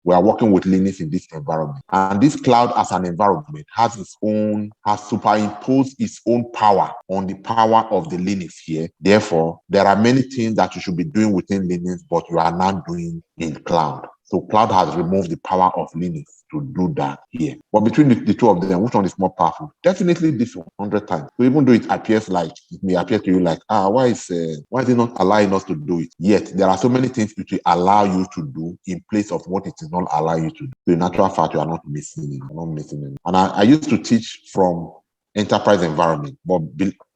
we are working with Linux in this environment. And this cloud as an environment has superimposed its own power on the power of the Linux here. Therefore, there are many things that you should be doing within Linux, but you are not doing in cloud. So cloud has removed the power of Linux to do that here. But between the two of them, which one is more powerful? Definitely this one, 100 times. So even though it may appear to you like, why is it not allowing us to do it? Yet there are so many things which will allow you to do in place of what it is not allowing you to do. So in actual fact, you are not missing it. You're not missing it. And I used to teach from enterprise environment, but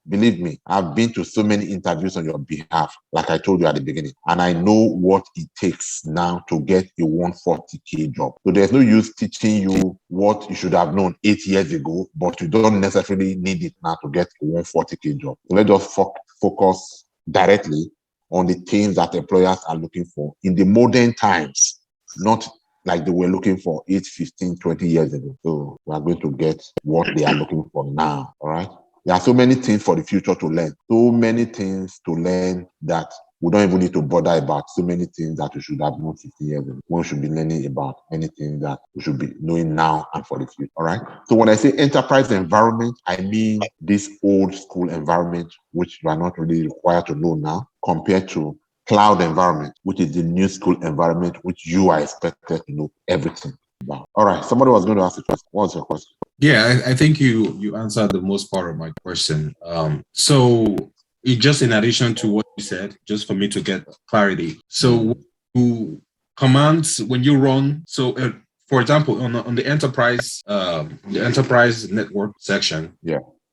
believe me, I've been to so many interviews on your behalf, like I told you at the beginning, and I know what it takes now to get a 140K job. So there's no use teaching you what you should have known 8 years ago, but you don't necessarily need it now to get a 140K job. So let's just focus directly on the things that employers are looking for in the modern times, not like they were looking for 8, 15, 20 years ago. So we are going to get what they are looking for now, all right? There are so many things for the future to learn. So many things to learn that we don't even need to bother about. So many things that we should have known 50 years ago. We should be learning about anything that we should be knowing now and for the future. All right. So when I say enterprise environment, I mean this old school environment, which you are not really required to know now, compared to cloud environment, which is the new school environment, which you are expected to know everything about. All right. Somebody was going to ask a question. What's your question? Yeah, I think you answered the most part of my question. So just in addition to what you said, just for me to get clarity. So commands when you run, so for example, on the enterprise network section,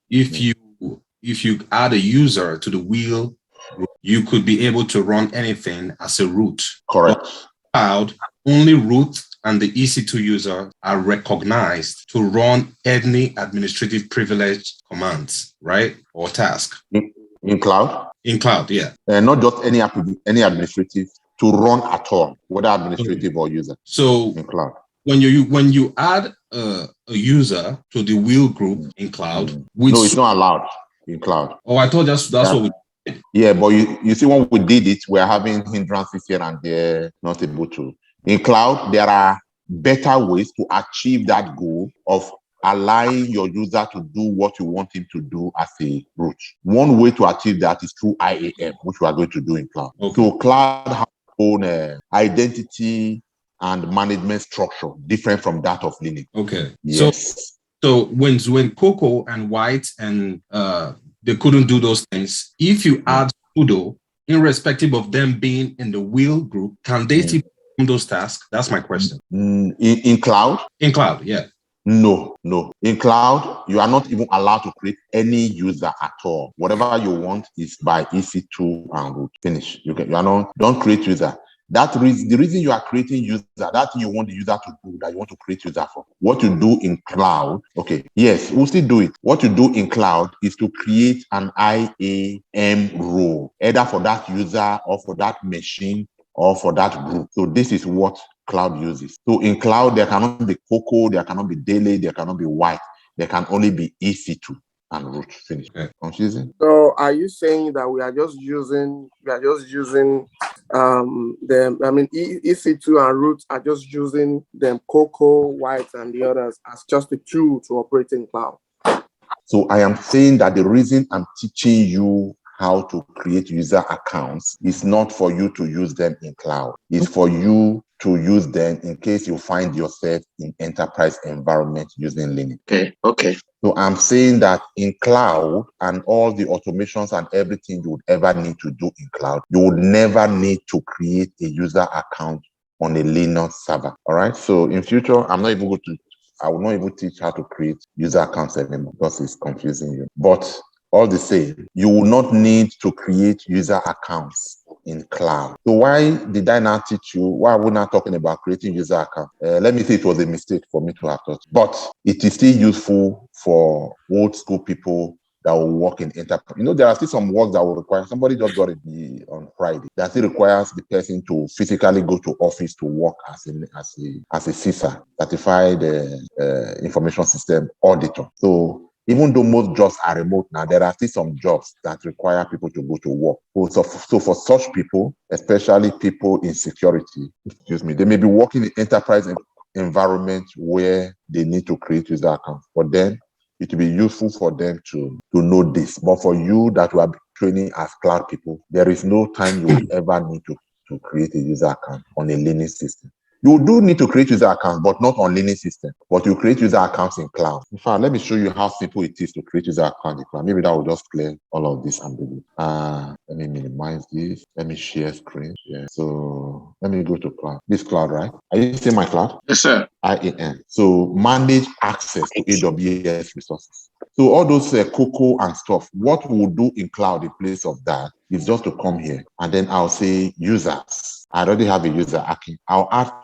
if you add a user to the wheel, you could be able to run anything as a root. Correct. Cloud, only root and the EC2 user are recognized to run any administrative privilege commands, right? Or task. In cloud? In cloud, yeah. Not just any administrative to run at all, whether administrative or user. So in cloud. When you add a user to the wheel group in cloud, no, it's not allowed in cloud. Oh, I thought that's what we did. Yeah, but you see, when we did it, we're having hindrances here and there, not able to. In cloud, there are better ways to achieve that goal of allowing your user to do what you want him to do as a root. One way to achieve that is through IAM, which we are going to do in cloud. Okay. So cloud has its own identity and management structure, different from that of Linux. Okay. Yes. So when Coco and White and they couldn't do those things, if you add sudo, irrespective of them being in the wheel group, can they still do those tasks? That's my question. In cloud? In cloud, yeah. No. In cloud, you are not even allowed to create any user at all. Whatever you want is by EC2 and root. Finish. Don't create user. The reason you are creating user, that you want the user to do, that you want to create user for. What you do in cloud, okay, yes, we'll still do it. What you do in cloud is to create an IAM role, either for that user or for that machine or for that group. So this is what cloud uses. So in cloud, there cannot be Coco, there cannot be Daily, there cannot be White. There can only be EC2 and root. Finish. Okay. Confusing? So are you saying that we are just using them? I mean, EC2 and root are just using them Coco, White, and the others as just a tool to operate in cloud. So I am saying that the reason I'm teaching you how to create user accounts is not for you to use them in cloud. It's for you to use them in case you find yourself in enterprise environment using Linux. Okay. So I'm saying that in cloud and all the automations and everything you would ever need to do in cloud, you would never need to create a user account on a Linux server. All right. So in future, I will not even teach how to create user accounts anymore because it's confusing you. But all the same, you will not need to create user accounts in cloud. So why did I not teach you? Why are we not talking about creating user accounts? Let me say it was a mistake for me to have taught, but it is still useful for old school people that will work in enterprise. There are still some work that will require, somebody just got it on Friday, that still requires the person to physically go to office to work as a CISA, certified information system auditor. So Even though most jobs are remote now, there are still some jobs that require people to go to work. So for such people, especially people in security, they may be working in enterprise environment where they need to create user accounts. For them, it will be useful for them to know this. But for you that will be training as cloud people, there is no time you will ever need to create a user account on a Linux system. You do need to create user accounts, but not on Linux system. But you create user accounts in cloud. In fact, let me show you how simple it is to create user accounts in cloud. Maybe that will just clear all of this ambiguity. Let me minimize this. Let me share screen. Yeah. So let me go to cloud. This cloud, right? Are you seeing my cloud? Yes, sir. IAM. So manage access to AWS resources. So all those Coco and stuff, what we'll do in cloud in place of that is just to come here and then I'll say users. I already have a user, Akin.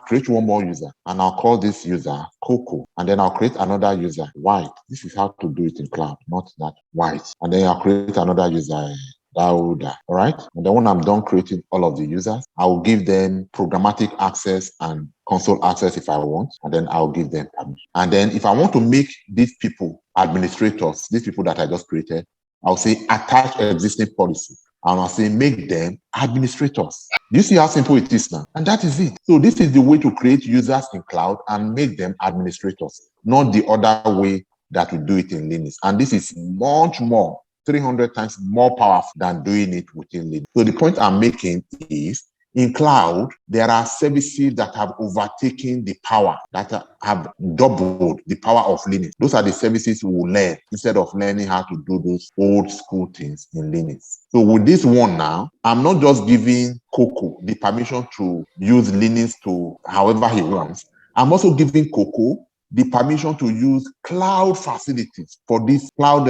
Create one more user and I'll call this user Coco. And then I'll create another user, White. This is how to do it in cloud, not that White. And then I'll create another user, Dauda. All right. And then when I'm done creating all of the users, I will give them programmatic access and console access if I want. And then I'll give them permission. And then if I want to make these people administrators, these people that I just created, I'll say attach existing policy. And I'll say make them administrators. Do you see how simple it is now? And that is it. So this is the way to create users in cloud and make them administrators, not the other way that we do it in Linux. And this is much more, 300 times more powerful than doing it within Linux. So the point I'm making is, in cloud, there are services that have overtaken the power, that have doubled the power of Linux. Those are the services we will learn instead of learning how to do those old school things in Linux. So with this one now, I'm not just giving Coco the permission to use Linux to however he wants. I'm also giving Coco the permission to use cloud facilities for this cloud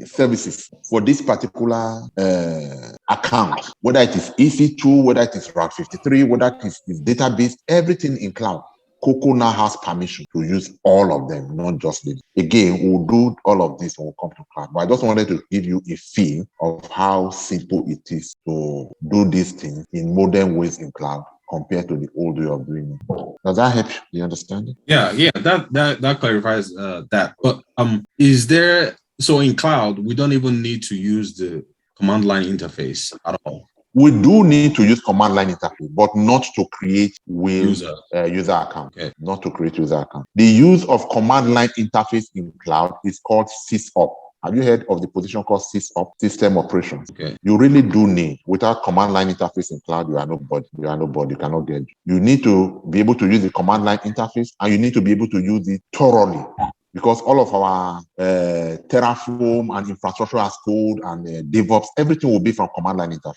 services for this particular account, whether it is EC2, whether it is Route 53, whether it is database, everything in cloud. Coco now has permission to use all of them, not just Linux. Again, we'll do all of this when we come to cloud. But I just wanted to give you a feel of how simple it is to do these things in modern ways in cloud compared to the old way of doing it. Does that help you understand it? Yeah, that clarifies that. But is there, so in cloud, we don't even need to use the command line interface at all? We do need to use command line interface, but not to create user account. Okay. Not to create user account. The use of command line interface in cloud is called sysop. Have you heard of the position called sysop, system operations? Okay. You really do need, without command line interface in cloud, you are nobody. You cannot get it. You need to be able to use the command line interface, and you need to be able to use it thoroughly. Because all of our Terraform and infrastructure as code and DevOps, everything will be from command line interface.